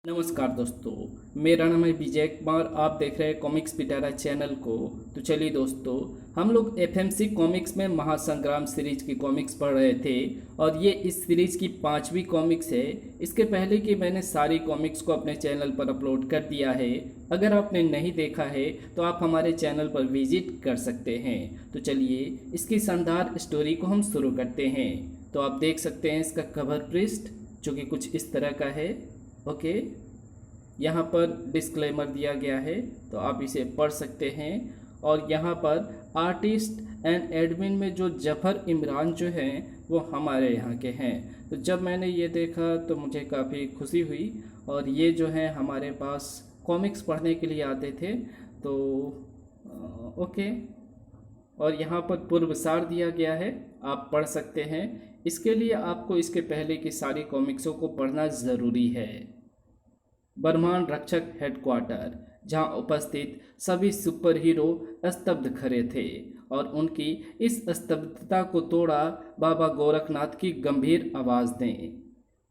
नमस्कार दोस्तों, मेरा नाम है विजय कुमार। आप देख रहे हैं कॉमिक्स पिटारा चैनल को। तो चलिए दोस्तों, हम लोग एफएमसी कॉमिक्स में महासंग्राम सीरीज की कॉमिक्स पढ़ रहे थे और ये इस सीरीज की 5वीं कॉमिक्स है। इसके पहले कि मैंने सारी कॉमिक्स को अपने चैनल पर अपलोड कर दिया है। अगर आपने नहीं देखा है तो आप हमारे चैनल पर विजिट कर सकते हैं। तो चलिए इसकी शानदार स्टोरी को हम शुरू करते हैं। तो आप देख सकते हैं इसका कवर पृष्ठ जो कि कुछ इस तरह का है। ओके, यहाँ पर डिस्क्लेमर दिया गया है तो आप इसे पढ़ सकते हैं। और यहाँ पर आर्टिस्ट एंड एडमिन में जो जफ़र इमरान जो हैं वो हमारे यहाँ के हैं। तो जब मैंने ये देखा तो मुझे काफ़ी खुशी हुई। और ये जो है हमारे पास कॉमिक्स पढ़ने के लिए आते थे। तो ओके, और यहाँ पर पूर्व सार दिया गया है, आप पढ़ सकते हैं। इसके लिए आपको इसके पहले की सारी कॉमिक्सों को पढ़ना ज़रूरी है। ब्रह्मांड रक्षक हेडक्वार्टर, जहां उपस्थित सभी सुपर हीरो स्तब्ध खड़े थे और उनकी इस स्तब्धता को तोड़ा बाबा गोरखनाथ की गंभीर आवाज़ ने।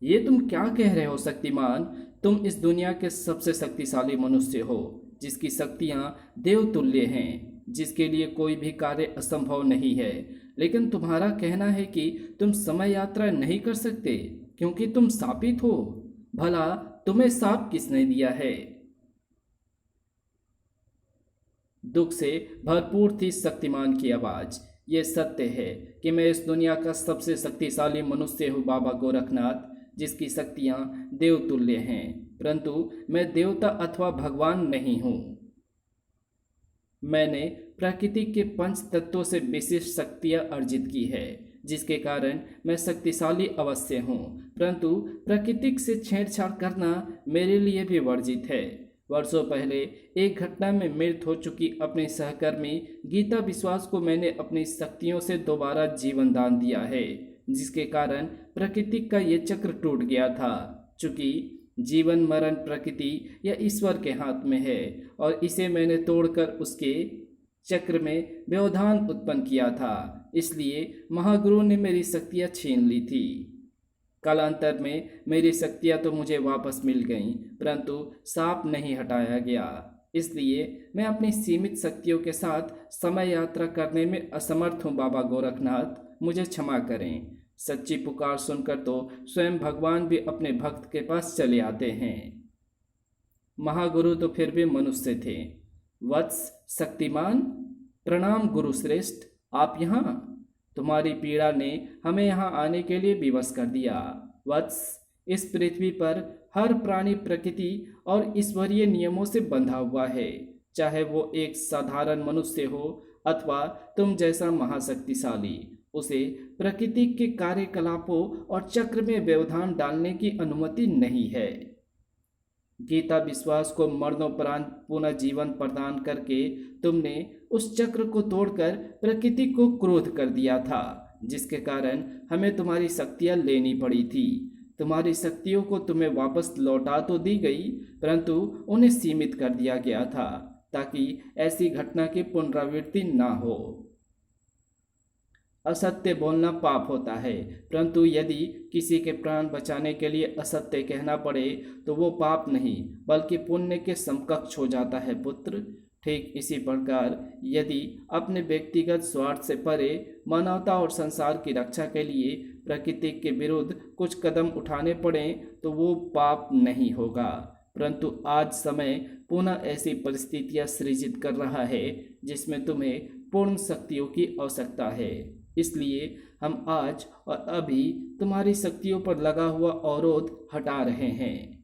ये तुम क्या कह रहे हो शक्तिमान? तुम इस दुनिया के सबसे शक्तिशाली मनुष्य हो, जिसकी शक्तियाँ देवतुल्य हैं, जिसके लिए कोई भी कार्य असंभव नहीं है। लेकिन तुम्हारा कहना है कि तुम समय यात्रा नहीं कर सकते क्योंकि तुम शापित हो। भला तुम्हें शाप किसने दिया है? दुख से भरपूर थी शक्तिमान की आवाज। ये सत्य है कि मैं इस दुनिया का सबसे शक्तिशाली मनुष्य हूँ बाबा गोरखनाथ, जिसकी शक्तियाँ देवतुल्य हैं, परंतु मैं देवता अथवा भगवान नहीं हूँ। मैंने प्रकृति के पंच तत्वों से विशेष शक्तियाँ अर्जित की है, जिसके कारण मैं शक्तिशाली अवश्य हूँ, परंतु प्रकृति से छेड़छाड़ करना मेरे लिए भी वर्जित है। वर्षों पहले एक घटना में मृत हो चुकी अपनी सहकर्मी गीता विश्वास को मैंने अपनी शक्तियों से दोबारा जीवन दान दिया है, जिसके कारण प्रकृति का ये चक्र टूट गया था। चूंकि जीवन मरण प्रकृति या ईश्वर के हाथ में है और इसे मैंने तोड़कर उसके चक्र में व्यवधान उत्पन्न किया था, इसलिए महागुरु ने मेरी शक्तियाँ छीन ली थी। कालांतर में मेरी शक्तियाँ तो मुझे वापस मिल गईं, परंतु साप नहीं हटाया गया। इसलिए मैं अपनी सीमित शक्तियों के साथ समय यात्रा करने में असमर्थ हूँ बाबा गोरखनाथ, मुझे क्षमा करें। सच्ची पुकार सुनकर तो स्वयं भगवान भी अपने भक्त के पास चले आते हैं। महागुरु तो फिर भी मनुष्य थे। वत्स शक्तिमान, प्रणाम गुरु श्रेष्ठ, आप यहाँ? तुम्हारी पीड़ा ने हमें यहाँ आने के लिए विवश कर दिया। वत्स, इस पृथ्वी पर हर प्राणी प्रकृति और ईश्वरीय नियमों से बंधा हुआ है, चाहे वो एक साधारण मनुष्य हो अथवा तुम जैसा महाशक्तिशाली। उसे प्रकृति के कार्यकलापों और चक्र में व्यवधान डालने की अनुमति नहीं है। गीता विश्वास को मरणोपरांत पुनः जीवन प्रदान करके तुमने उस चक्र को तोड़कर प्रकृति को क्रोध कर दिया था, जिसके कारण हमें तुम्हारी शक्तियाँ लेनी पड़ी थी। तुम्हारी शक्तियों को तुम्हें वापस लौटा तो दी गई, परंतु उन्हें सीमित कर दिया गया था ताकि ऐसी घटना की पुनरावृत्ति ना हो। असत्य बोलना पाप होता है, परंतु यदि किसी के प्राण बचाने के लिए असत्य कहना पड़े तो वो पाप नहीं बल्कि पुण्य के समकक्ष हो जाता है पुत्र। ठीक इसी प्रकार यदि अपने व्यक्तिगत स्वार्थ से परे मानवता और संसार की रक्षा के लिए प्रकृति के विरुद्ध कुछ कदम उठाने पड़े तो वो पाप नहीं होगा। परंतु आज समय पुनः ऐसी परिस्थितियां सृजित कर रहा है जिसमें तुम्हें पूर्ण शक्तियों की आवश्यकता है। इसलिए हम आज और अभी तुम्हारी शक्तियों पर लगा हुआ अवरोध हटा रहे हैं।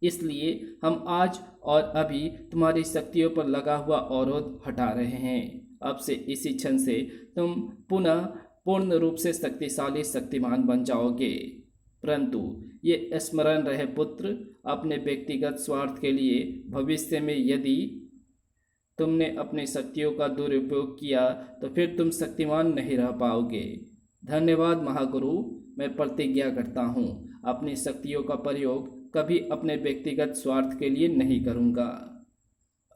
इसलिए हम आज और अभी तुम्हारी शक्तियों पर लगा हुआ अवरोध हटा रहे हैं। अब से इसी क्षण से तुम पुनः पूर्ण रूप से शक्तिशाली शक्तिमान बन जाओगे। परंतु ये स्मरण रहे पुत्र, अपने व्यक्तिगत स्वार्थ के लिए भविष्य में यदि तुमने अपनी शक्तियों का दुरुपयोग किया तो फिर तुम शक्तिमान नहीं रह पाओगे। धन्यवाद महागुरु, मैं प्रतिज्ञा करता हूँ अपनी शक्तियों का प्रयोग कभी अपने व्यक्तिगत स्वार्थ के लिए नहीं करूँगा।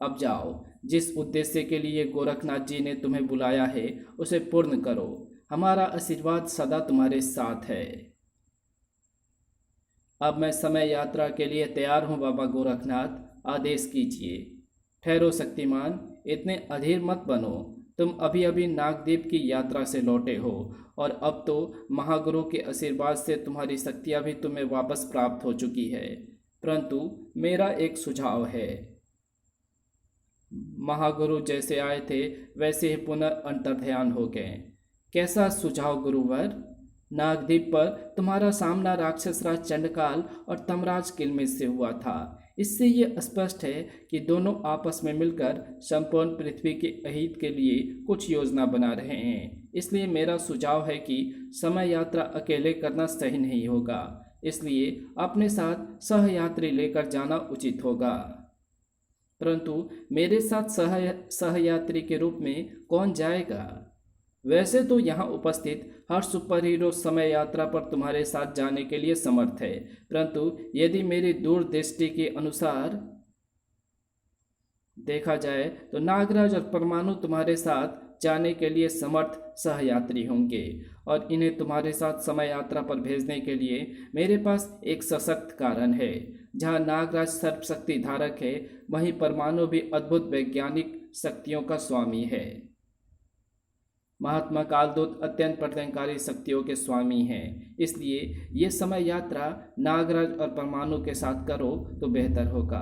अब जाओ, जिस उद्देश्य के लिए गोरखनाथ जी ने तुम्हें बुलाया है उसे पूर्ण करो। हमारा आशीर्वाद सदा तुम्हारे साथ है। अब मैं समय यात्रा के लिए तैयार हूँ बाबा गोरखनाथ, आदेश कीजिए। ठहरो शक्तिमान, इतने अधीर मत बनो। तुम अभी अभी नागदेव की यात्रा से लौटे हो और अब तो महागुरु के आशीर्वाद से तुम्हारी शक्तियाँ भी तुम्हें वापस प्राप्त हो चुकी है। परंतु मेरा एक सुझाव है। महागुरु जैसे आए थे वैसे ही पुनः अंतर्ध्यान हो गए। कैसा सुझाव गुरुवर? नागद्वीप पर तुम्हारा सामना राक्षस राज चंडकाल और तमराज किलमिश से हुआ था। इससे ये स्पष्ट है कि दोनों आपस में मिलकर संपूर्ण पृथ्वी के अहित के लिए कुछ योजना बना रहे हैं। इसलिए मेरा सुझाव है कि समय यात्रा अकेले करना सही नहीं होगा, इसलिए अपने साथ सहयात्री लेकर जाना उचित होगा। परंतु मेरे साथ सहयात्री के रूप में कौन जाएगा? वैसे तो यहाँ उपस्थित हर सुपर हीरो समय यात्रा पर तुम्हारे साथ जाने के लिए समर्थ है, परंतु यदि मेरी दूरदृष्टि के अनुसार देखा जाए तो नागराज और परमाणु तुम्हारे साथ जाने के लिए समर्थ सहयात्री होंगे और इन्हें तुम्हारे साथ समय यात्रा पर भेजने के लिए मेरे पास एक सशक्त कारण है। जहाँ नागराज सर्वशक्ति धारक है, वहीं परमाणु भी अद्भुत वैज्ञानिक शक्तियों का स्वामी है। महात्मा कालदूत अत्यंत प्रलयंकारी शक्तियों के स्वामी हैं, इसलिए ये समय यात्रा नागराज और परमाणु के साथ करो तो बेहतर होगा।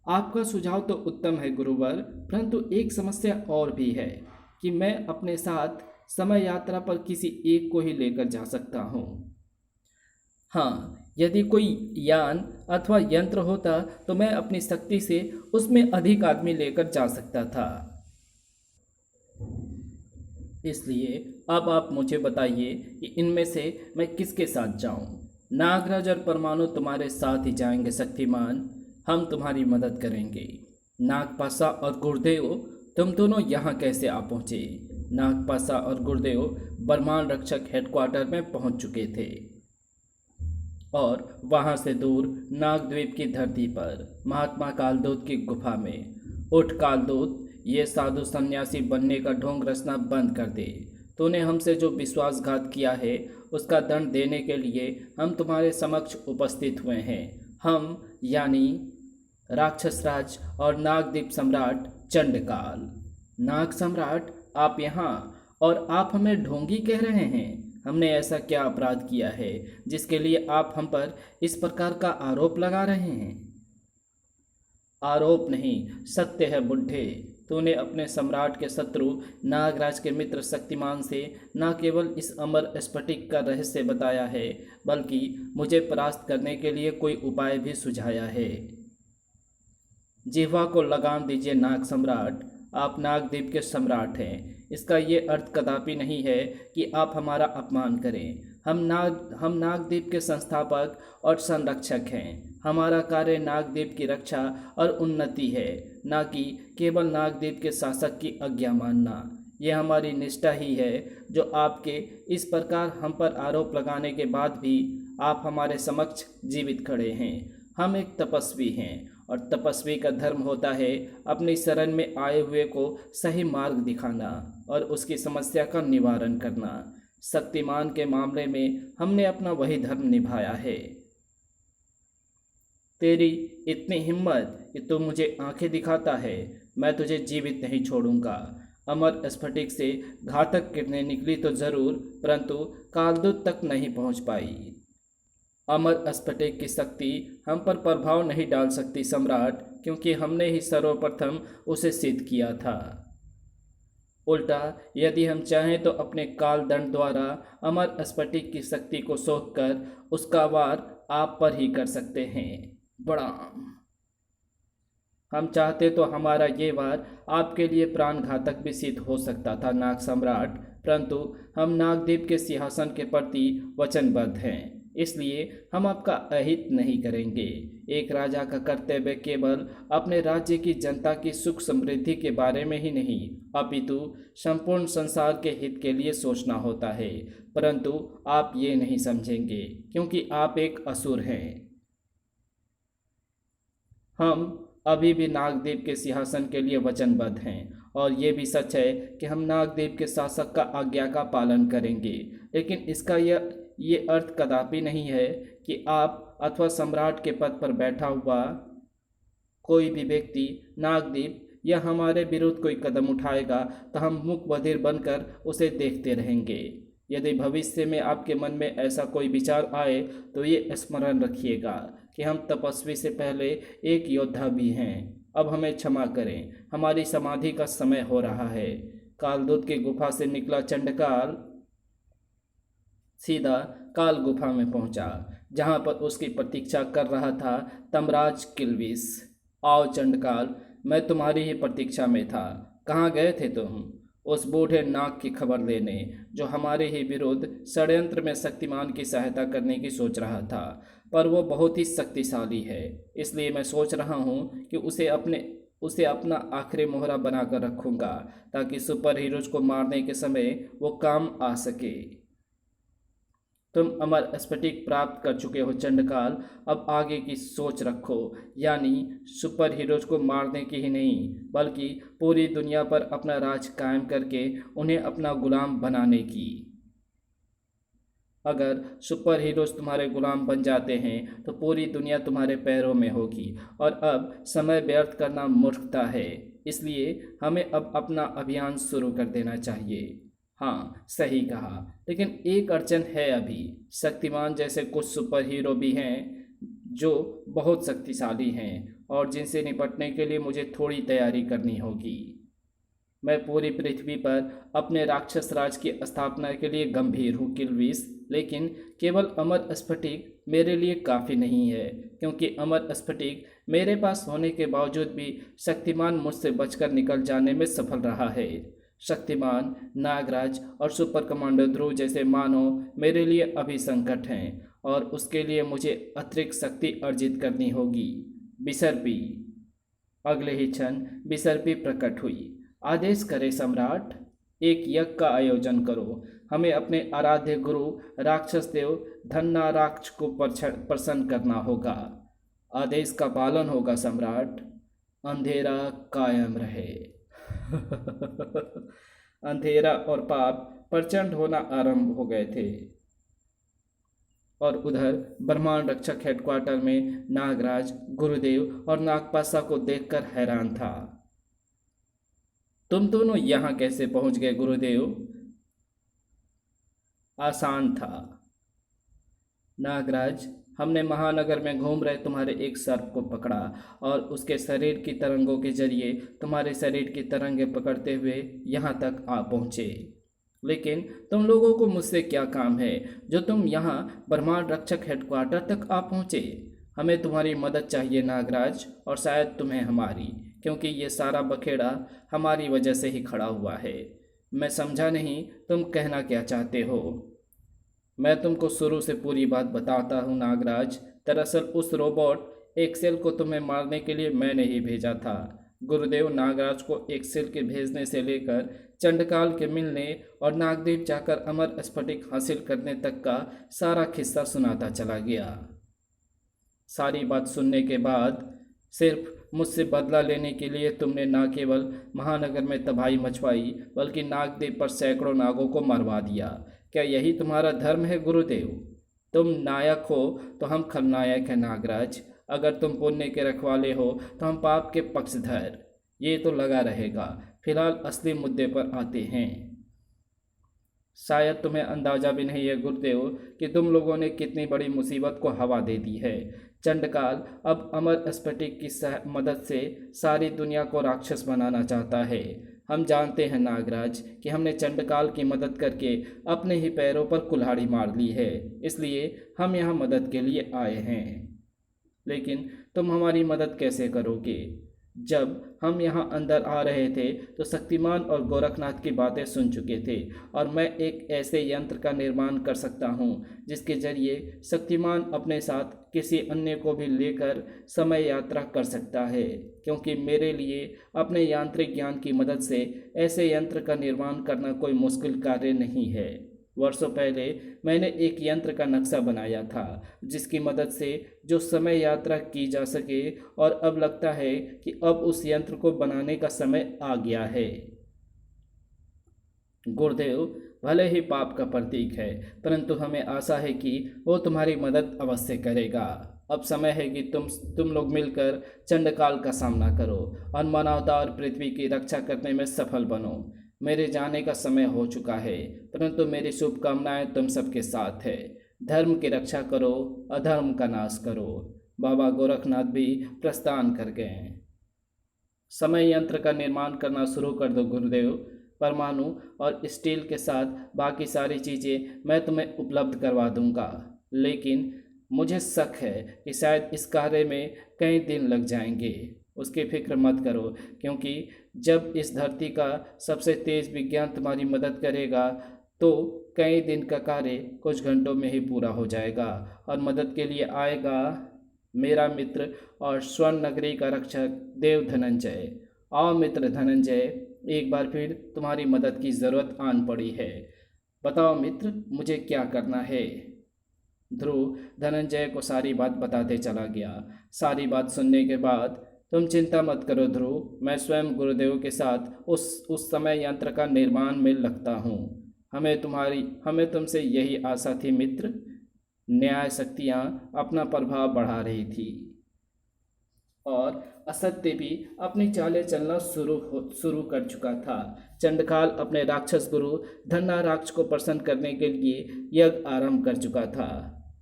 आपका सुझाव तो उत्तम है गुरुवर, परंतु एक समस्या और भी है कि मैं अपने साथ समय यात्रा पर किसी एक को ही लेकर जा सकता हूँ। हाँ, यदि कोई यान अथवा यंत्र होता तो मैं अपनी शक्ति से उसमें अधिक आदमी लेकर जा सकता था। इसलिए अब आप मुझे बताइए कि इनमें से मैं किसके साथ जाऊं? नागराज और परमाणु तुम्हारे साथ ही जाएंगे शक्तिमान, हम तुम्हारी मदद करेंगे। नागपाशा और गुरुदेव, तुम दोनों यहाँ कैसे आ पहुँचे? नागपाशा और गुरुदेव ब्रह्मांड रक्षक हेडक्वार्टर में पहुँच चुके थे और वहाँ से दूर नागद्वीप की धरती पर महात्मा कालदूत की गुफा में। उठ कालदूत, ये साधु सन्यासी बनने का ढोंग रचना बंद कर दे। तूने हमसे जो विश्वासघात किया है उसका दंड देने के लिए हम तुम्हारे समक्ष उपस्थित हुए हैं। हम यानी राक्षसराज और नागद्वीप सम्राट चंडकाल। नाग सम्राट, आप यहाँ, और आप हमें ढोंगी कह रहे हैं? हमने ऐसा क्या अपराध किया है जिसके लिए आप हम पर इस प्रकार का आरोप लगा रहे हैं? आरोप नहीं, सत्य है बुढ़े। तूने अपने सम्राट के शत्रु नागराज के मित्र शक्तिमान से न केवल इस अमर स्फटिक का रहस्य बताया है, बल्कि मुझे परास्त करने के लिए कोई उपाय भी सुझाया है। जिह्वा को लगाम दीजिए नाग सम्राट, आप नागद्वीप के सम्राट हैं। इसका ये अर्थ कदापि नहीं है कि आप हमारा अपमान करें। हम नागद्वीप के संस्थापक और संरक्षक हैं। हमारा कार्य नागद्वीप की रक्षा और उन्नति है, न कि केवल नागद्वीप के शासक की आज्ञा मानना। यह हमारी निष्ठा ही है जो आपके इस प्रकार हम पर आरोप लगाने के बाद भी आप हमारे समक्ष जीवित खड़े हैं। हम एक तपस्वी हैं और तपस्वी का धर्म होता है अपनी शरण में आए हुए को सही मार्ग दिखाना और उसकी समस्या का निवारण करना। शक्तिमान के मामले में हमने अपना वही धर्म निभाया है। तेरी इतनी हिम्मत कि तू मुझे आंखें दिखाता है, मैं तुझे जीवित नहीं छोड़ूंगा। अमर स्फटिक से घातक किरणें निकली तो जरूर, परंतु कालदूत तक नहीं पहुंच पाई। अमर स्फटिक की शक्ति हम पर प्रभाव नहीं डाल सकती सम्राट, क्योंकि हमने ही सर्वप्रथम उसे सिद्ध किया था। उल्टा यदि हम चाहें तो अपने काल दंड द्वारा अमर स्फटिक की शक्ति को सोखकर उसका वार आप पर ही कर सकते हैं। बड़ा हम चाहते तो हमारा ये वार आपके लिए प्राण घातक भी सिद्ध हो सकता था नाग सम्राट, परंतु हम नागद्वीप के सिंहासन के प्रति वचनबद्ध हैं, इसलिए हम आपका अहित नहीं करेंगे। एक राजा का कर्तव्य केवल अपने राज्य की जनता की सुख समृद्धि के बारे में ही नहीं, अपितु संपूर्ण संसार के हित के लिए सोचना होता है। परंतु आप ये नहीं समझेंगे क्योंकि आप एक असुर हैं। हम अभी भी नागद्वीप के सिंहासन के लिए वचनबद्ध हैं और ये भी सच है कि हम नागद्वीप के शासक का आज्ञा का पालन करेंगे, लेकिन इसका ये अर्थ कदापि नहीं है कि आप अथवा सम्राट के पद पर बैठा हुआ कोई भी व्यक्ति नागदीप या हमारे विरुद्ध कोई कदम उठाएगा तो हम मूक बधिर बनकर उसे देखते रहेंगे। यदि भविष्य में आपके मन में ऐसा कोई विचार आए तो ये स्मरण रखिएगा कि हम तपस्वी से पहले एक योद्धा भी हैं। अब हमें क्षमा करें, हमारी समाधि का समय हो रहा है। कालदूत की गुफा से निकला चंडकाल सीधा काल गुफा में पहुंचा, जहां पर उसकी प्रतीक्षा कर रहा था तमराज किल्विस। आओ चंडकाल, मैं तुम्हारी ही प्रतीक्षा में था। कहाँ गए थे तुम? उस बूढ़े नाग की खबर लेने, जो हमारे ही विरुद्ध षड्यंत्र में शक्तिमान की सहायता करने की सोच रहा था। पर वो बहुत ही शक्तिशाली है, इसलिए मैं सोच रहा हूँ कि उसे अपना आखिरी मोहरा बनाकर रखूँगा, ताकि सुपर हीरोज को मारने के समय वो काम आ सके। तुम अमर स्फटिक प्राप्त कर चुके हो चंडकाल, अब आगे की सोच रखो, यानी सुपर हीरोज को मारने की ही नहीं, बल्कि पूरी दुनिया पर अपना राज कायम करके उन्हें अपना गुलाम बनाने की। अगर सुपर हीरोज तुम्हारे गुलाम बन जाते हैं तो पूरी दुनिया तुम्हारे पैरों में होगी, और अब समय व्यर्थ करना मूर्खता है। इसलिए हमें अब अपना अभियान शुरू कर देना चाहिए। हाँ, सही कहा, लेकिन एक अड़चन है अभी। शक्तिमान जैसे कुछ सुपर हीरो भी हैं जो बहुत शक्तिशाली हैं, और जिनसे निपटने के लिए मुझे थोड़ी तैयारी करनी होगी। मैं पूरी पृथ्वी पर अपने राक्षस राज की स्थापना के लिए गंभीर हूँ किल्विस, लेकिन केवल अमर स्फटिक मेरे लिए काफ़ी नहीं है, क्योंकि अमर स्फटिक मेरे पास होने के बावजूद भी शक्तिमान मुझसे बचकर निकल जाने में सफल रहा है। शक्तिमान, नागराज और सुपर कमांडो ध्रुव जैसे मानव मेरे लिए अभी संकट हैं, और उसके लिए मुझे अतिरिक्त शक्ति अर्जित करनी होगी। बिसर्पी। अगले ही क्षण बिसर्पी प्रकट हुई। आदेश करे सम्राट, एक यज्ञ का आयोजन करो। हमें अपने आराध्य गुरु राक्षस देव धन्नाराक्ष को प्रसन्न करना होगा। आदेश का पालन होगा सम्राट। अंधेरा कायम रहे। अंधेरा और पाप प्रचंड होना आरंभ हो गए थे, और उधर ब्रह्मांड रक्षक हेडक्वार्टर में नागराज, गुरुदेव और नागपाशा को देखकर हैरान था। तुम दोनों यहाँ कैसे पहुंच गए गुरुदेव? आसान था नागराज, हमने महानगर में घूम रहे तुम्हारे एक सर्प को पकड़ा और उसके शरीर की तरंगों के जरिए तुम्हारे शरीर की तरंगें पकड़ते हुए यहाँ तक आ पहुँचे। लेकिन तुम लोगों को मुझसे क्या काम है जो तुम यहाँ ब्रह्मांड रक्षक हेडक्वार्टर तक आ पहुँचे? हमें तुम्हारी मदद चाहिए नागराज, और शायद तुम्हें हमारी, क्योंकि ये सारा बखेड़ा हमारी वजह से ही खड़ा हुआ है। मैं समझा नहीं तुम कहना क्या चाहते हो। मैं तुमको शुरू से पूरी बात बताता हूँ नागराज। दरअसल उस रोबोट एक्सेल को तुम्हें मारने के लिए मैंने ही भेजा था। गुरुदेव नागराज को एक्सेल के भेजने से लेकर चंडकाल के मिलने और नागदेव जाकर अमर स्फटिक हासिल करने तक का सारा किस्सा सुनाता चला गया। सारी बात सुनने के बाद सिर्फ मुझसे बदला लेने के लिए तुमने न केवल महानगर में तबाही मचवाई, बल्कि नागदेव पर सैकड़ों नागों को मरवा दिया। क्या यही तुम्हारा धर्म है गुरुदेव? तुम नायक हो तो हम खलनायक हैं नागराज। अगर तुम पुण्य के रखवाले हो तो हम पाप के पक्षधर। ये तो लगा रहेगा। फिलहाल असली मुद्दे पर आते हैं। शायद तुम्हें अंदाजा भी नहीं है गुरुदेव कि तुम लोगों ने कितनी बड़ी मुसीबत को हवा दे दी है। चंडकाल अब अमर स्फटिक की मदद से सारी दुनिया को राक्षस बनाना चाहता है। हम जानते हैं नागराज कि हमने चंडकाल की मदद करके अपने ही पैरों पर कुल्हाड़ी मार ली है, इसलिए हम यहाँ मदद के लिए आए हैं। लेकिन तुम हमारी मदद कैसे करोगे? जब हम यहाँ अंदर आ रहे थे तो शक्तिमान और गोरखनाथ की बातें सुन चुके थे, और मैं एक ऐसे यंत्र का निर्माण कर सकता हूँ जिसके जरिए शक्तिमान अपने साथ किसी अन्य को भी लेकर समय यात्रा कर सकता है, क्योंकि मेरे लिए अपने यांत्रिक ज्ञान की मदद से ऐसे यंत्र का निर्माण करना कोई मुश्किल कार्य नहीं है। वर्षों पहले मैंने एक यंत्र का नक्शा बनाया था जिसकी मदद से जो समय यात्रा की जा सके, और अब लगता है कि अब उस यंत्र को बनाने का समय आ गया है। गुरुदेव भले ही पाप का प्रतीक है, परंतु हमें आशा है कि वो तुम्हारी मदद अवश्य करेगा। अब समय है कि तुम लोग मिलकर चंडकाल का सामना करो और मानवता और पृथ्वी की रक्षा करने में सफल बनो। मेरे जाने का समय हो चुका है, परंतु मेरी शुभकामनाएं तुम सबके साथ है। धर्म की रक्षा करो, अधर्म का नाश करो। बाबा गोरखनाथ भी प्रस्थान कर गए। समय यंत्र का निर्माण करना शुरू कर दो गुरुदेव। परमाणु और स्टील के साथ बाकी सारी चीज़ें मैं तुम्हें उपलब्ध करवा दूंगा, लेकिन मुझे शक है कि शायद इस कार्य में कई दिन लग जाएंगे। उसकी फिक्र मत करो, क्योंकि जब इस धरती का सबसे तेज विज्ञान तुम्हारी मदद करेगा तो कई दिन का कार्य कुछ घंटों में ही पूरा हो जाएगा। और मदद के लिए आएगा मेरा मित्र और स्वर्ण नगरी का रक्षक देव धनंजय। आओ मित्र धनंजय, एक बार फिर तुम्हारी मदद की ज़रूरत आन पड़ी है। बताओ मित्र, मुझे क्या करना है? ध्रुव धनंजय को सारी बात बताते चला गया। सारी बात सुनने के बाद, तुम चिंता मत करो ध्रुव, मैं स्वयं गुरुदेव के साथ उस समय यंत्र का निर्माण में लगता हूँ। हमें तुमसे यही आशा थी मित्र। न्याय शक्तियाँ अपना प्रभाव बढ़ा रही थी और असत्य भी अपनी चालें चलना शुरू कर चुका था। चंडकाल अपने राक्षस गुरु धन्नाराक्ष को प्रसन्न करने के लिए यज्ञ आरंभ कर चुका था।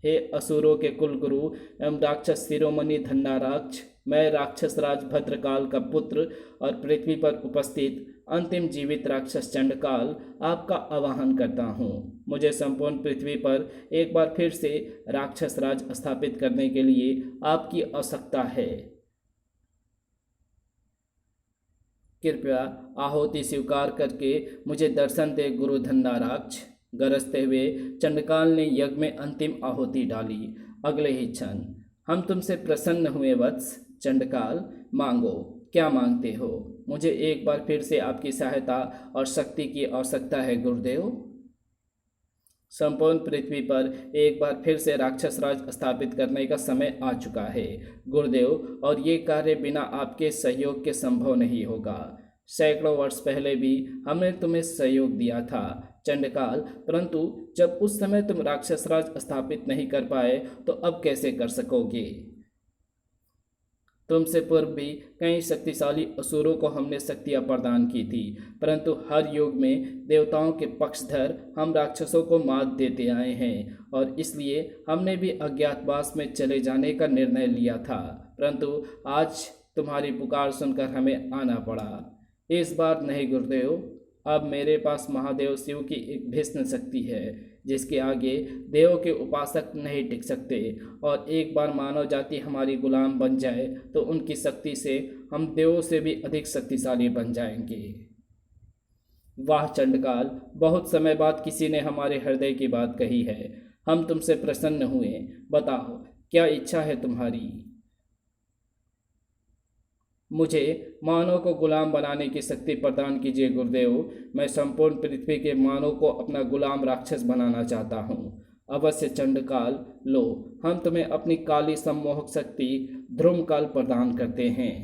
हे असुरों के कुल गुरु एवं राक्षस शिरोमणि धन्नाराक्ष, मैं राक्षस राज भद्रकाल का पुत्र और पृथ्वी पर उपस्थित अंतिम जीवित राक्षस चंडकाल आपका आवाहन करता हूँ। मुझे संपूर्ण पृथ्वी पर एक बार फिर से राक्षस राज स्थापित करने के लिए आपकी आवश्यकता है। कृपया आहुति स्वीकार करके मुझे दर्शन दे गुरु धन्नाराक्ष। गरजते हुए चंडकाल ने यज्ञ में अंतिम आहुति डाली। अगले ही क्षण, हम तुमसे प्रसन्न हुए वत्स। चंडकाल, मांगो, क्या मांगते हो? मुझे एक बार फिर से आपकी सहायता और शक्ति की आवश्यकता है गुरुदेव। संपूर्ण पृथ्वी पर एक बार फिर से राक्षस राज स्थापित करने का समय आ चुका है गुरुदेव, और ये कार्य बिना आपके सहयोग के संभव नहीं होगा। सैकड़ों वर्ष पहले भी हमने तुम्हें सहयोग दिया था चंडकाल, परंतु जब उस समय तुम राक्षस राज स्थापित नहीं कर पाए तो अब कैसे कर सकोगे? तुमसे पूर्व भी कई शक्तिशाली असुरों को हमने शक्तियाँ प्रदान की थी, परंतु हर युग में देवताओं के पक्षधर हम राक्षसों को मात देते आए हैं, और इसलिए हमने भी अज्ञातवास में चले जाने का निर्णय लिया था। परंतु आज तुम्हारी पुकार सुनकर हमें आना पड़ा। इस बार नहीं गुरुदेव, अब मेरे पास महादेव शिव की एक भीषण शक्ति है जिसके आगे देव के उपासक नहीं टिक सकते, और एक बार मानव जाति हमारी गुलाम बन जाए तो उनकी शक्ति से हम देवों से भी अधिक शक्तिशाली बन जाएंगे। वाह चंडकाल, बहुत समय बाद किसी ने हमारे हृदय की बात कही है। हम तुमसे प्रसन्न हुए। बताओ, क्या इच्छा है तुम्हारी? मुझे मानव को गुलाम बनाने की शक्ति प्रदान कीजिए गुरुदेव। मैं संपूर्ण पृथ्वी के मानव को अपना गुलाम राक्षस बनाना चाहता हूँ। अवश्य चंडकाल, लो, हम तुम्हें अपनी काली सम्मोहक शक्ति ध्रुमकाल प्रदान करते हैं,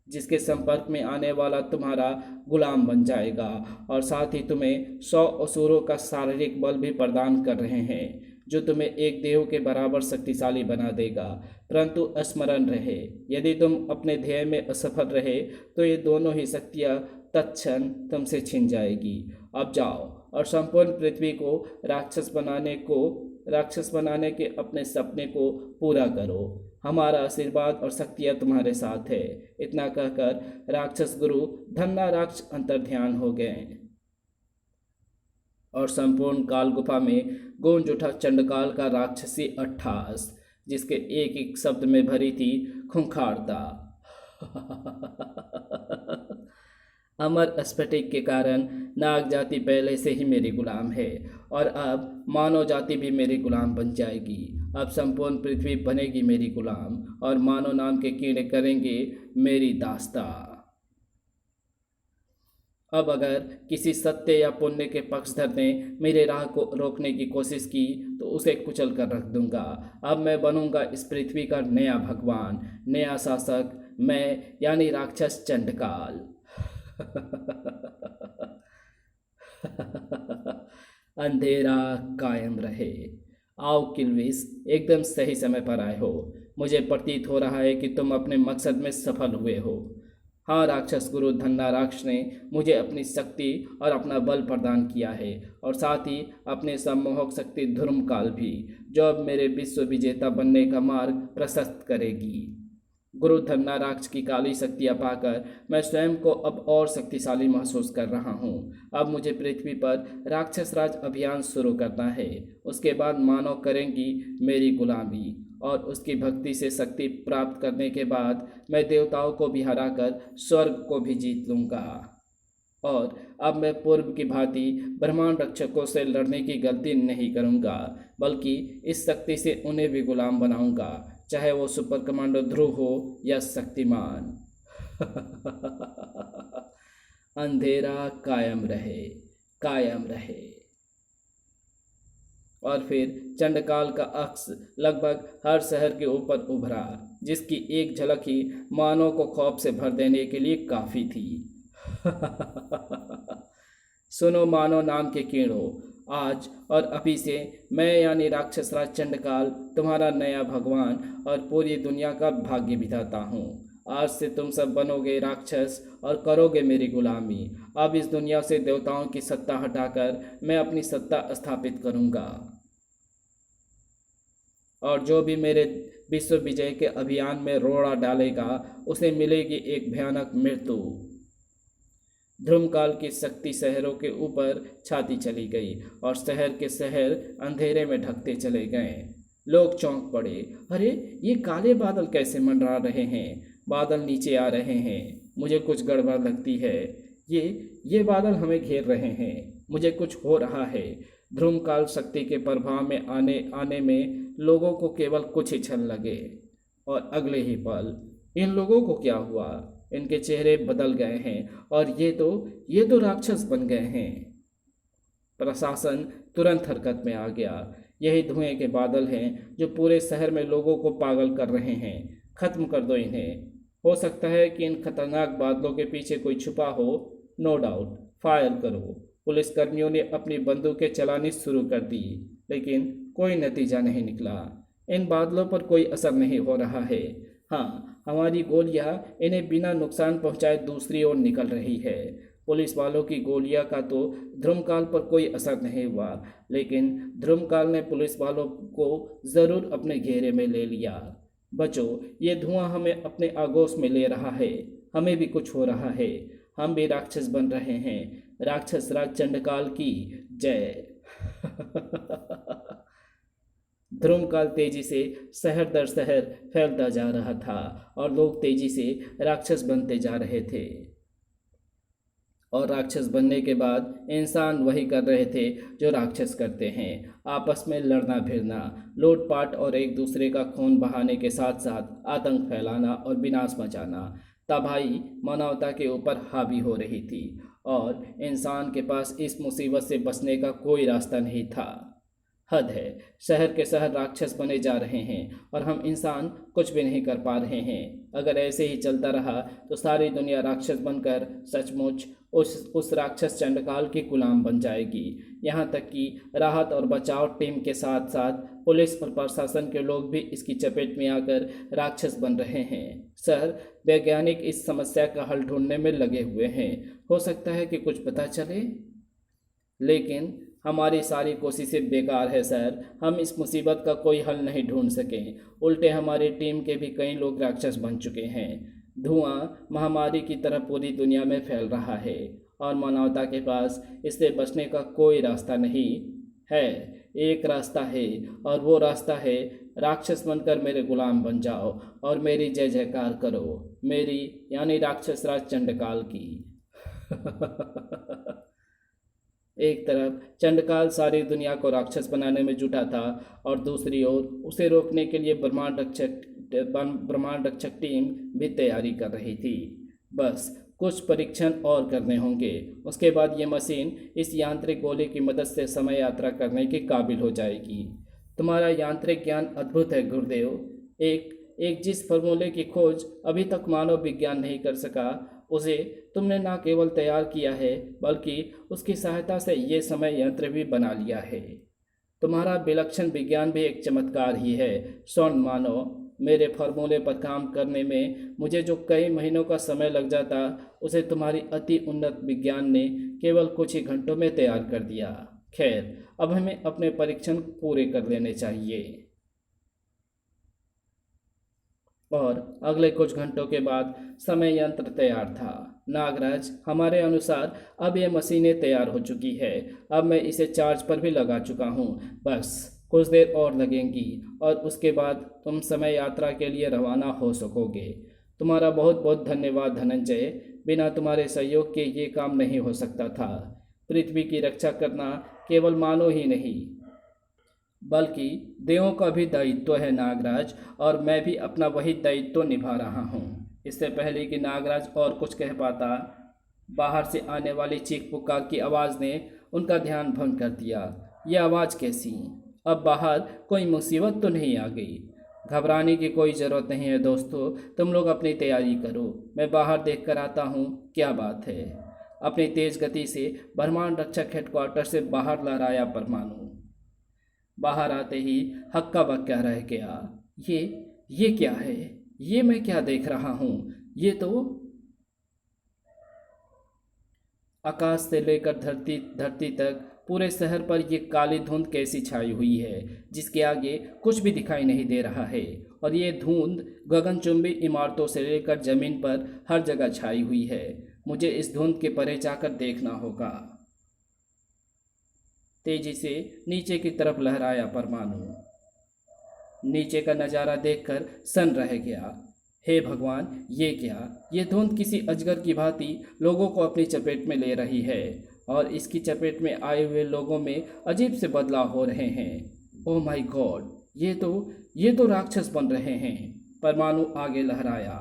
जिसके संपर्क में आने वाला तुम्हारा गुलाम बन जाएगा, और साथ ही तुम्हें 100 असुरों का शारीरिक बल भी प्रदान कर रहे हैं, जो तुम्हें एक देव के बराबर शक्तिशाली बना देगा। परंतु स्मरण रहे, यदि तुम अपने ध्येय में असफल रहे तो ये दोनों ही शक्तियाँ तत्क्षण तुमसे छिन जाएगी। अब जाओ और संपूर्ण पृथ्वी को राक्षस बनाने के अपने सपने को पूरा करो। हमारा आशीर्वाद और शक्तियाँ तुम्हारे साथ है। इतना कहकर राक्षस गुरु धन्नाराक्ष अंतर्ध्यान हो गए और संपूर्ण काल गुफा में गूंज उठा चंडकाल का राक्षसी अट्ठास, जिसके एक एक शब्द में भरी थी खूंखारता। अमर स्फटिक के कारण नाग जाति पहले से ही मेरी गुलाम है, और अब मानव जाति भी मेरी गुलाम बन जाएगी। अब संपूर्ण पृथ्वी बनेगी मेरी गुलाम, और मानव नाम के कीड़े करेंगे मेरी दास्तां। अब अगर किसी सत्य या पुण्य के पक्षधर ने मेरे राह को रोकने की कोशिश की तो उसे कुचल कर रख दूंगा। अब मैं बनूंगा इस पृथ्वी का नया भगवान, नया शासक, मैं यानी राक्षस चंडकाल। अंधेरा कायम रहे। आओ किल्विस, एकदम सही समय पर आए हो। मुझे प्रतीत हो रहा है कि तुम अपने मकसद में सफल हुए हो। हाँ, राक्षस गुरु धन्नाराक्ष ने मुझे अपनी शक्ति और अपना बल प्रदान किया है, और साथ ही अपने सम्मोहक शक्ति धर्मकाल भी, जो अब मेरे विश्व विजेता बनने का मार्ग प्रशस्त करेगी। गुरु धन्नाराक्ष की काली शक्तियाँ पाकर मैं स्वयं को अब और शक्तिशाली महसूस कर रहा हूँ। अब मुझे पृथ्वी पर राक्षस राज अभियान शुरू करना है। उसके बाद मानव करेंगी मेरी गुलामी, और उसकी भक्ति से शक्ति प्राप्त करने के बाद मैं देवताओं को भी हराकर स्वर्ग को भी जीत लूँगा। और अब मैं पूर्व की भांति ब्रह्मांड रक्षकों से लड़ने की गलती नहीं करूँगा, बल्कि इस शक्ति से उन्हें भी गुलाम बनाऊँगा, चाहे वो सुपर कमांडो ध्रुव हो या शक्तिमान। अंधेरा कायम रहे, कायम रहे। और फिर चंडकाल का अक्स लगभग हर शहर के ऊपर उभरा, जिसकी एक झलक ही मानव को खौफ से भर देने के लिए काफ़ी थी। सुनो मानव नाम के कीड़ों, आज और अभी से मैं यानी राक्षस राज चंडकाल तुम्हारा नया भगवान और पूरी दुनिया का भाग्य बिताता हूँ। आज से तुम सब बनोगे राक्षस और करोगे मेरी गुलामी। अब इस दुनिया से देवताओं की सत्ता हटाकर मैं अपनी सत्ता स्थापित करूँगा, और जो भी मेरे विश्व विजय के अभियान में रोड़ा डालेगा उसे मिलेगी एक भयानक मृत्यु। ध्रुमकाल की शक्ति शहरों के ऊपर छाती चली गई, और शहर के शहर अंधेरे में ढकते चले गए। लोग चौंक पड़े। अरे, ये काले बादल कैसे मंडरा रहे हैं? बादल नीचे आ रहे हैं। मुझे कुछ गड़बड़ लगती है। ये बादल हमें घेर रहे हैं। मुझे कुछ हो रहा है। ध्रुमकाल शक्ति के प्रभाव में आने में लोगों को केवल कुछ ही क्षण लगे, और अगले ही पल इन लोगों को क्या हुआ? इनके चेहरे बदल गए हैं, और ये तो राक्षस बन गए हैं। प्रशासन तुरंत हरकत में आ गया। यही धुएं के बादल हैं जो पूरे शहर में लोगों को पागल कर रहे हैं। खत्म कर दो इन्हें। हो सकता है कि इन खतरनाक बादलों के पीछे कोई छुपा हो। नो डाउट, फायर करो। पुलिसकर्मियों ने अपनी बंदूकें चलानी शुरू कर दी, लेकिन कोई नतीजा नहीं निकला। इन बादलों पर कोई असर नहीं हो रहा है। हाँ, हमारी गोलियां इन्हें बिना नुकसान पहुंचाए दूसरी ओर निकल रही है। पुलिस वालों की गोलियां का तो ध्रुमकाल पर कोई असर नहीं हुआ, लेकिन ध्रुमकाल ने पुलिस वालों को ज़रूर अपने घेरे में ले लिया। बचो, ये धुआं हमें अपने आगोश में ले रहा है। हमें भी कुछ हो रहा है। हम भी राक्षस बन रहे हैं। राक्षस राज चंडकाल की जय। ध्रुमकाल तेजी से शहर दर शहर फैलता जा रहा था, और लोग तेजी से राक्षस बनते जा रहे थे। और राक्षस बनने के बाद इंसान वही कर रहे थे जो राक्षस करते हैं, आपस में लड़ना भिड़ना, लूटपाट और एक दूसरे का खून बहाने के साथ साथ आतंक फैलाना और विनाश मचाना। तबाही मानवता के ऊपर हावी हो रही थी, और इंसान के पास इस मुसीबत से बचने का कोई रास्ता नहीं था। हद है, शहर के शहर राक्षस बने जा रहे हैं, और हम इंसान कुछ भी नहीं कर पा रहे हैं। अगर ऐसे ही चलता रहा तो सारी दुनिया राक्षस बनकर सचमुच उस राक्षस चंडकाल की गुलाम बन जाएगी। यहाँ तक कि राहत और बचाव टीम के साथ साथ पुलिस और प्रशासन के लोग भी इसकी चपेट में आकर राक्षस बन रहे हैं। सर, वैज्ञानिक इस समस्या का हल ढूंढने में लगे हुए हैं। हो सकता है कि कुछ पता चले, लेकिन हमारी सारी कोशिशें बेकार है सर। हम इस मुसीबत का कोई हल नहीं ढूंढ सके। उल्टे हमारी टीम के भी कई लोग राक्षस बन चुके हैं। धुआं महामारी की तरह पूरी दुनिया में फैल रहा है, और मानवता के पास इससे बचने का कोई रास्ता नहीं है। एक रास्ता है, और वो रास्ता है राक्षस बनकर मेरे गुलाम बन जाओ और मेरी जय जयकार करो, मेरी यानी राक्षस राज चंडकाल की। एक तरफ चंडकाल सारी दुनिया को राक्षस बनाने में जुटा था, और दूसरी ओर उसे रोकने के लिए ब्रह्मांड रक्षक टीम भी तैयारी कर रही थी। बस कुछ परीक्षण और करने होंगे, उसके बाद ये मशीन इस यांत्रिक गोले की मदद से समय यात्रा करने के काबिल हो जाएगी। तुम्हारा यांत्रिक ज्ञान अद्भुत है गुरुदेव। एक जिस फॉर्मूले की खोज अभी तक मानव विज्ञान नहीं कर सका, उसे तुमने न केवल तैयार किया है, बल्कि उसकी सहायता से ये समय यंत्र भी बना लिया है। तुम्हारा विलक्षण विज्ञान भी एक चमत्कार ही है। स्वर्ण मानो, मेरे फॉर्मूले पर काम करने में मुझे जो कई महीनों का समय लग जाता, उसे तुम्हारी अति उन्नत विज्ञान ने केवल कुछ ही घंटों में तैयार कर दिया। खैर, अब हमें अपने परीक्षण पूरे कर लेने चाहिए। और अगले कुछ घंटों के बाद समय यंत्र तैयार था। नागराज, हमारे अनुसार अब ये मशीनें तैयार हो चुकी है। अब मैं इसे चार्ज पर भी लगा चुका हूँ। बस कुछ देर और लगेंगी और उसके बाद तुम समय यात्रा के लिए रवाना हो सकोगे। तुम्हारा बहुत बहुत धन्यवाद धनंजय। बिना तुम्हारे सहयोग के ये काम नहीं हो सकता था। पृथ्वी की रक्षा करना केवल मानव ही नहीं, बल्कि देवों का भी दायित्व है नागराज, और मैं भी अपना वही दायित्व निभा रहा हूँ। इससे पहले कि नागराज और कुछ कह पाता, बाहर से आने वाली चीख पुकार की आवाज़ ने उनका ध्यान भंग कर दिया। यह आवाज़ कैसी? अब बाहर कोई मुसीबत तो नहीं आ गई? घबराने की कोई ज़रूरत नहीं है दोस्तों, तुम लोग अपनी तैयारी करो। मैं बाहर देख कर आता हूँ क्या बात है। अपनी तेज़ गति से ब्रह्मांड रक्षक हेडक्वार्टर से बाहर लहराया परमाणु। बाहर आते ही हक्का बक्का रह गया। ये क्या है? ये मैं क्या देख रहा हूँ? ये तो आकाश से लेकर धरती धरती तक पूरे शहर पर ये काली धुंध कैसी छाई हुई है, जिसके आगे कुछ भी दिखाई नहीं दे रहा है। और ये धुंध गगनचुंबी इमारतों से लेकर जमीन पर हर जगह छाई हुई है। मुझे इस धुंध के परे जाकर देखना होगा। तेजी से नीचे की तरफ लहराया परमाणु। नीचे का नज़ारा देखकर सन रह गया। हे भगवान, ये क्या? ये धुंध किसी अजगर की भांति लोगों को अपनी चपेट में ले रही है, और इसकी चपेट में आए हुए लोगों में अजीब से बदलाव हो रहे हैं। ओह माय गॉड, ये तो राक्षस बन रहे हैं। परमाणु आगे लहराया,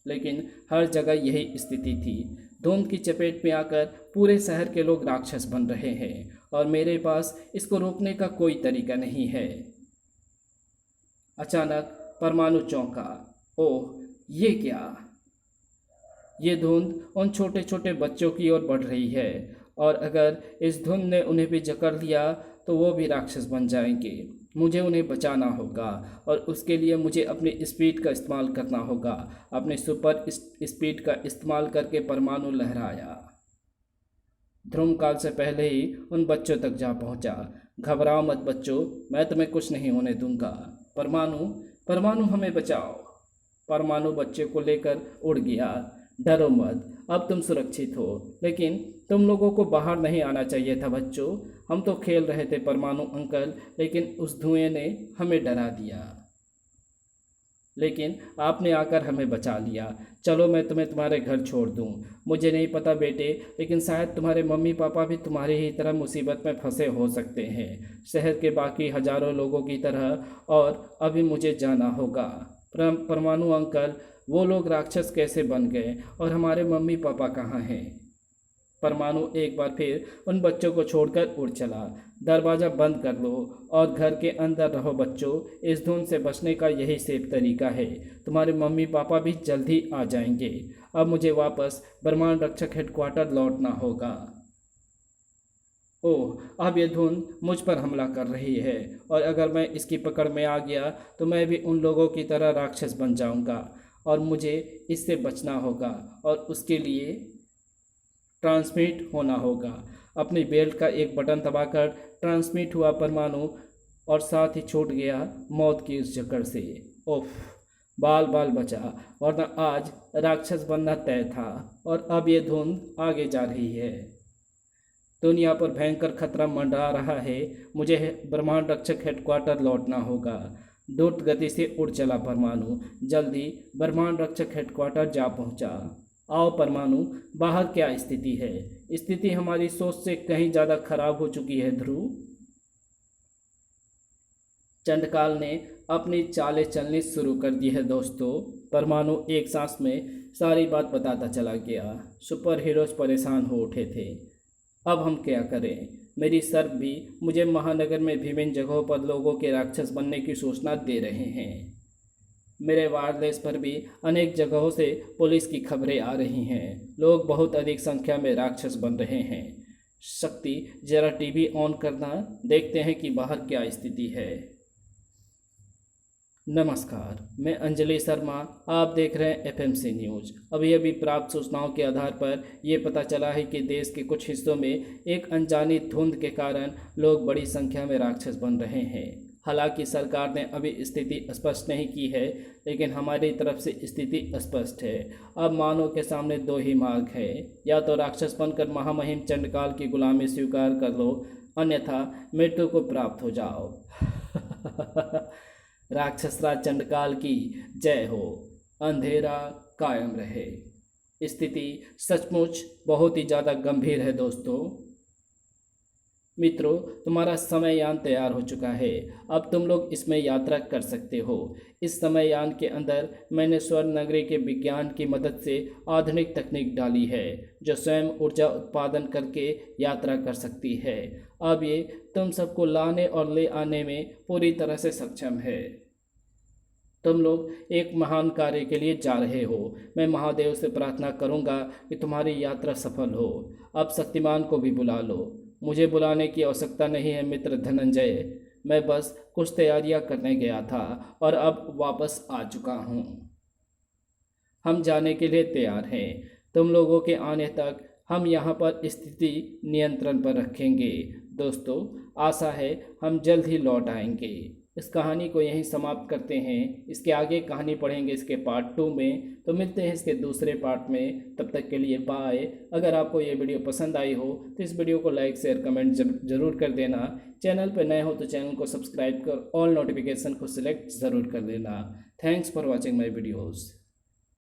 लेकिन हर जगह यही स्थिति थी। धुंध की चपेट में आकर पूरे शहर के लोग राक्षस बन रहे हैं, और मेरे पास इसको रोकने का कोई तरीका नहीं है। अचानक परमाणु चौंका। ओह, ये क्या? ये धुंध उन छोटे छोटे बच्चों की ओर बढ़ रही है, और अगर इस धुंध ने उन्हें भी जकड़ लिया तो वो भी राक्षस बन जाएंगे। मुझे उन्हें बचाना होगा, और उसके लिए मुझे अपनी स्पीड का इस्तेमाल करना होगा। अपने सुपर स्पीड का इस्तेमाल करके परमाणु लहराया। ध्रुव काल से पहले ही उन बच्चों तक जा पहुंचा। घबराओ मत बच्चों, मैं तुम्हें कुछ नहीं होने दूंगा। परमाणु हमें बचाओ। परमाणु बच्चे को लेकर उड़ गया। डरो मत, अब तुम सुरक्षित हो। लेकिन तुम लोगों को बाहर नहीं आना चाहिए था बच्चों। हम तो खेल रहे थे परमाणु अंकल, लेकिन उस धुएं ने हमें डरा दिया। लेकिन आपने आकर हमें बचा लिया। चलो मैं तुम्हें तुम्हारे घर छोड़ दूं। मुझे नहीं पता बेटे, लेकिन शायद तुम्हारे मम्मी पापा भी तुम्हारी ही तरह मुसीबत में फंसे हो सकते हैं, शहर के बाकी हजारों लोगों की तरह। और अभी मुझे जाना होगा। परमाणु अंकल, वो लोग राक्षस कैसे बन गए, और हमारे मम्मी पापा कहाँ हैं? परमाणु एक बार फिर उन बच्चों को छोड़कर उड़ चला। दरवाज़ा बंद कर लो और घर के अंदर रहो बच्चों। इस धुंध से बचने का यही सेफ तरीका है। तुम्हारे मम्मी पापा भी जल्द ही आ जाएंगे। अब मुझे वापस ब्रह्मांड रक्षक हेडक्वार्टर लौटना होगा। ओह, अब ये धुंध मुझ पर हमला कर रही है, और अगर मैं इसकी पकड़ में आ गया तो मैं भी उन लोगों की तरह राक्षस बन जाऊंगा, और मुझे इससे बचना होगा, और उसके लिए ट्रांसमिट होना होगा। अपनी बेल्ट का एक बटन दबाकर ट्रांसमिट हुआ परमाणु, और साथ ही छूट गया मौत की उस जकड़ से। ओफ, बाल बाल बचा, वरना आज राक्षस बनना तय था। और अब ये धुंध आगे जा रही है। दुनिया पर भयंकर खतरा मंडरा रहा है। मुझे ब्रह्मांड रक्षक हेडक्वार्टर लौटना होगा। द्रुत गति से उड़ चला परमाणु। जल्दी ब्रह्मांड रक्षक हेडक्वार्टर जा पहुंचा। आओ परमाणु, बाहर क्या स्थिति है? स्थिति हमारी सोच से कहीं ज़्यादा खराब हो चुकी है ध्रुव। चंडकाल ने अपनी चालें चलनी शुरू कर दी है दोस्तों। परमाणु एक सांस में सारी बात बताता चला गया। सुपर हीरोज परेशान हो उठे थे। अब हम क्या करें? मेरी सर्प भी मुझे महानगर में विभिन्न जगहों पर लोगों के राक्षस बनने की सूचना दे रहे हैं। मेरे वायरलेस पर भी अनेक जगहों से पुलिस की खबरें आ रही हैं। लोग बहुत अधिक संख्या में राक्षस बन रहे हैं। शक्ति, जरा टीवी ऑन करना, देखते हैं कि बाहर क्या स्थिति है। नमस्कार, मैं अंजलि शर्मा। आप देख रहे हैं एफएमसी न्यूज। अभी अभी प्राप्त सूचनाओं के आधार पर ये पता चला है कि देश के कुछ हिस्सों में एक अनजानी धुंध के कारण लोग बड़ी संख्या में राक्षस बन रहे हैं। हालांकि सरकार ने अभी स्थिति स्पष्ट नहीं की है, लेकिन हमारी तरफ से स्थिति स्पष्ट है। अब मानव के सामने दो ही मार्ग है, या तो राक्षस बनकर महामहिम चंडकाल की गुलामी स्वीकार कर लो, अन्यथा मृत्यु को प्राप्त हो जाओ। राक्षस राज चंडकाल की जय हो, अंधेरा कायम रहे। स्थिति सचमुच बहुत ही ज़्यादा गंभीर है दोस्तों। मित्रों, तुम्हारा समययान तैयार हो चुका है। अब तुम लोग इसमें यात्रा कर सकते हो। इस समययान के अंदर मैंने स्वर्ण नगरी के विज्ञान की मदद से आधुनिक तकनीक डाली है, जो स्वयं ऊर्जा उत्पादन करके यात्रा कर सकती है। अब ये तुम सबको लाने और ले आने में पूरी तरह से सक्षम है। तुम लोग एक महान कार्य के लिए जा रहे हो। मैं महादेव से प्रार्थना करूंगा कि तुम्हारी यात्रा सफल हो। अब शक्तिमान को भी बुला लो। मुझे बुलाने की आवश्यकता नहीं है मित्र धनंजय, मैं बस कुछ तैयारियां करने गया था और अब वापस आ चुका हूँ। हम जाने के लिए तैयार हैं। तुम लोगों के आने तक हम यहाँ पर स्थिति नियंत्रण पर रखेंगे। दोस्तों, आशा है हम जल्द ही लौट आएंगे। इस कहानी को यहीं समाप्त करते हैं। इसके आगे कहानी पढ़ेंगे इसके पार्ट 2 में। तो मिलते हैं इसके दूसरे पार्ट में। तब तक के लिए बाय। अगर आपको ये वीडियो पसंद आई हो तो इस वीडियो को लाइक शेयर कमेंट जरूर कर देना। चैनल पर नए हो तो चैनल को सब्सक्राइब कर ऑल नोटिफिकेशन को सिलेक्ट ज़रूर कर देना। Thanks for watching my videos.